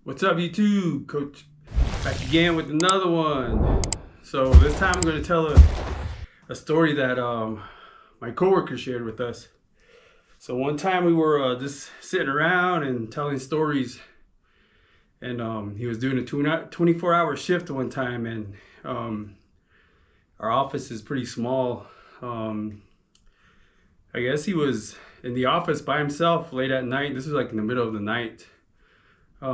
What's up, YouTube? Coach back again with another one. So this time I'm going to tell a story that my coworker shared with us. So one time we were just sitting around and telling stories, and he was doing a 24-hour shift one time, and our office is pretty small. I guess he was in the office by himself late at night. This was like in the middle of the night. He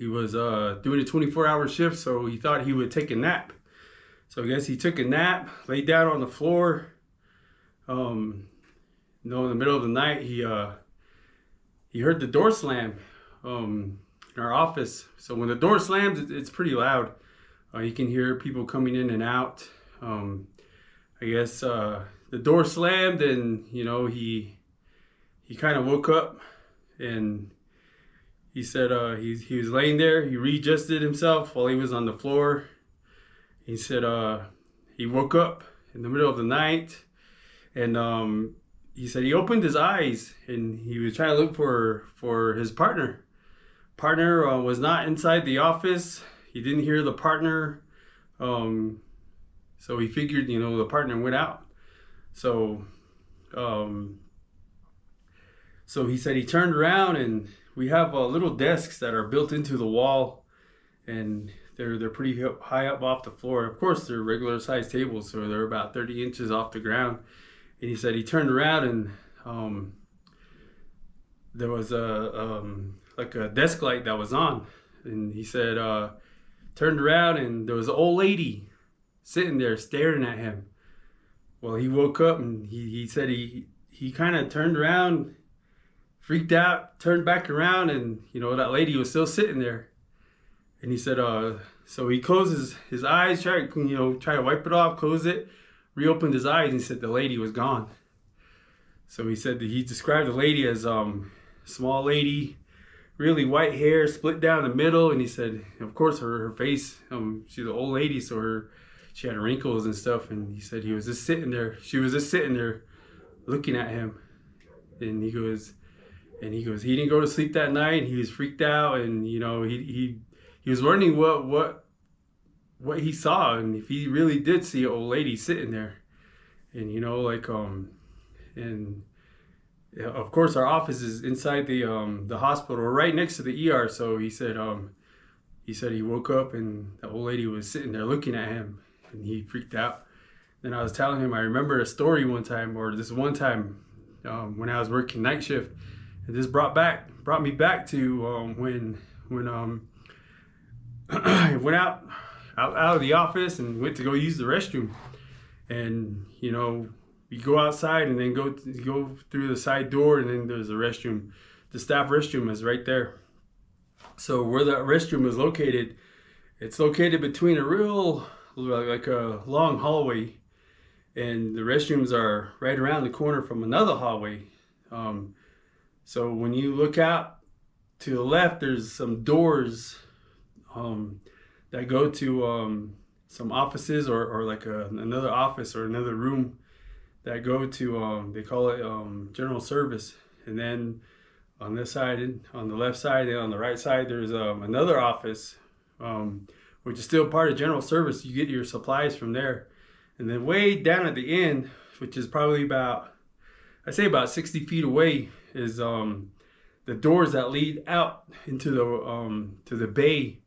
was doing a 24-hour shift, so he thought he would take a nap. So I guess he took a nap, laid down on the floor. In the middle of the night, he heard the door slam in our office. So when the door slams, it's pretty loud. You can hear people coming in and out. I guess the door slammed, and he kind of woke up, and he said he was laying there. He readjusted himself while he was on the floor. He said he woke up in the middle of the night, and he said he opened his eyes and he was trying to look for his partner. Partner was not inside the office. He didn't hear the partner, so he figured the partner went out. So he said he turned around, and we have little desks that are built into the wall, and they're pretty high up off the floor. Of course, they're regular sized tables, so they're about 30 inches off the ground. And he said he turned around, and there was like a desk light that was on, and he said turned around, and there was an old lady sitting there staring at him. Well, he woke up, and he said he kind of turned around, freaked out, turned back around, and that lady was still sitting there. And he said so he closed his eyes, tried to wipe it off, close it, reopened his eyes, and he said the lady was gone. So he said that he described the lady as small lady, really white hair, split down the middle. And he said, of course, her face, she's an old lady, so she had wrinkles and stuff. And he said she was just sitting there looking at him. And he goes, he didn't go to sleep that night. He was freaked out, and he was wondering what he saw, and if he really did see an old lady sitting there. And and of course our office is inside the hospital, right next to the ER. So he said he woke up, and the old lady was sitting there looking at him, and he freaked out. Then I was telling him I remember a story one time when I was working night shift. And this brought me back to when I went out of the office and went to go use the restroom. And you go outside and then go through the side door, and then there's a restroom. The staff restroom is right there. So where the restroom is located, it's located between a real like a long hallway, and the restrooms are right around the corner from another hallway. So when you look out to the left, there's some doors that go to some offices or like another office or another room that go to, they call it general service. And then on this side, on the left side and on the right side, there's another office, which is still part of general service. You get your supplies from there. And then way down at the end, which is probably about 60 feet away, is the doors that lead out into the bay,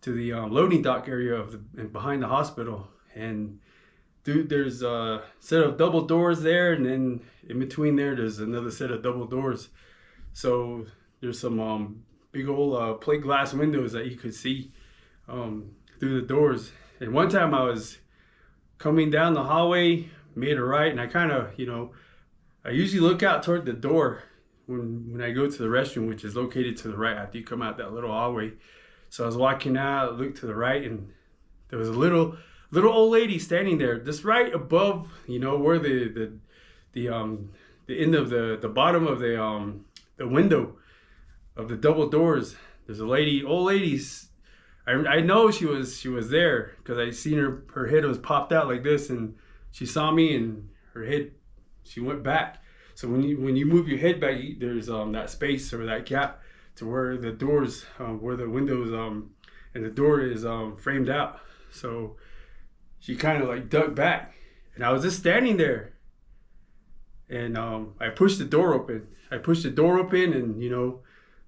to the loading dock area behind the hospital. And there's a set of double doors there, and then in between there's another set of double doors. So there's some big old plate glass windows that you could see through the doors. And one time I was coming down the hallway, made a right, and I kind of I usually look out toward the door when I go to the restroom, which is located to the right after you come out that little hallway. So I was walking out, looked to the right, and there was a little old lady standing there, just right above, where the end of the bottom of the window of the double doors. There's a old lady. I know she was there because I seen her head was popped out like this, and she saw me, and her head, she went back. So when you move your head back, there's that space or that gap. to where the doors, where the windows and the door is framed out. So she kind of like ducked back, and I was just standing there, and I pushed the door open. And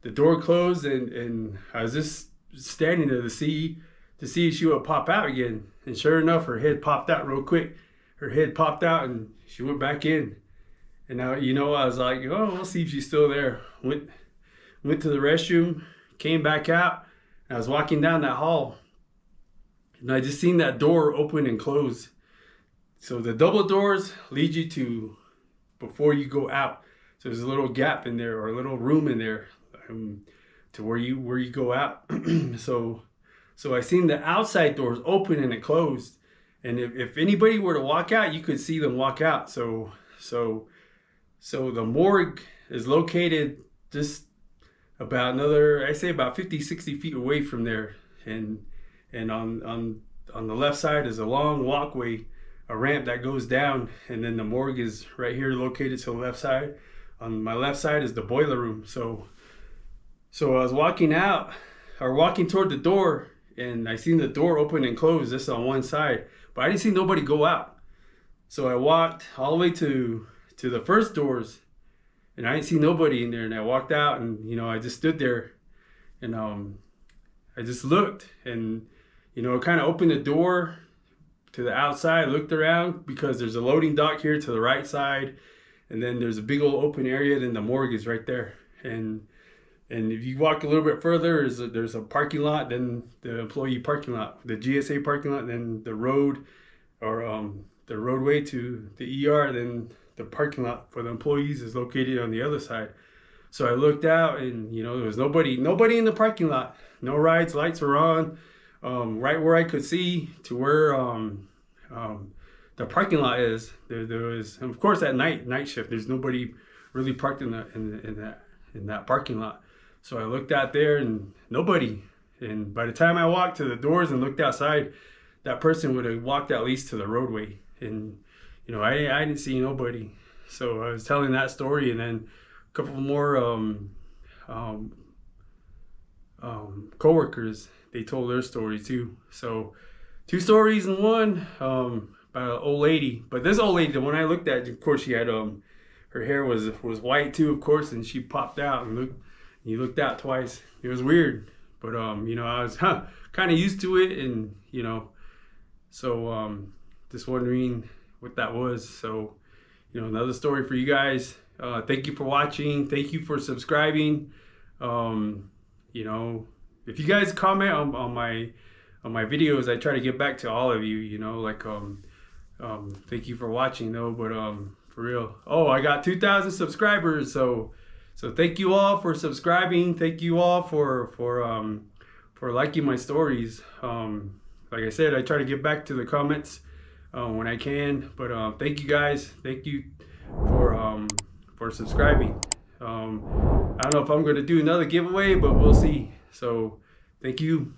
the door closed, and I was just standing there to see if she would pop out again. And sure enough, her head popped out real quick. Her head popped out, and she went back in. And now, I was like, oh, we'll see if she's still there. Went to the restroom, came back out, and I was walking down that hall, and I just seen that door open and close. So the double doors lead you to before you go out. So there's a little gap in there, or a little room in there, to where you go out. So I seen the outside doors open and it closed. And if anybody were to walk out, you could see them walk out. So the morgue is located just about about 50, 60 feet away from there. And on the left side is a long walkway, a ramp that goes down. And then the morgue is right here located to the left side. On my left side is the boiler room. So I was walking toward the door, and I seen the door open and close just on one side, but I didn't see nobody go out. So I walked all the way to the first doors, and I didn't see nobody in there. And I walked out, and I just stood there, and I just looked, and kind of opened the door to the outside, looked around, because there's a loading dock here to the right side, and then there's a big old open area, then the morgue is right there. And if you walk a little bit further, there's a parking lot, then the employee parking lot, the GSA parking lot, then the road, or the roadway to the ER, then the parking lot for the employees is located on the other side. So I looked out, and there was nobody in the parking lot. No rides, lights were on, right where I could see to where the parking lot is. There was, of course, at night shift, there's nobody really parked in that parking lot. So I looked out there, and nobody. And by the time I walked to the doors and looked outside, that person would have walked at least to the roadway. And I didn't see nobody. So I was telling that story, and then a couple more coworkers, they told their story too. So 2 stories in one, about an old lady. But this old lady, the one I looked at, of course, she had her hair was white too, of course, and she popped out and looked out twice. It was weird, but I was kind of used to it, and so just wondering what that was. So another story for you guys. Thank you for watching. Thank you for subscribing. If you guys comment on my videos, I try to get back to all of you. Thank you for watching though. But for real, I got 2,000 subscribers. So thank you all for subscribing. Thank you all for liking my stories. Like I said, I try to get back to the comments when I can. But thank you guys. Thank you for subscribing. I don't know if I'm going to do another giveaway, but we'll see. So thank you.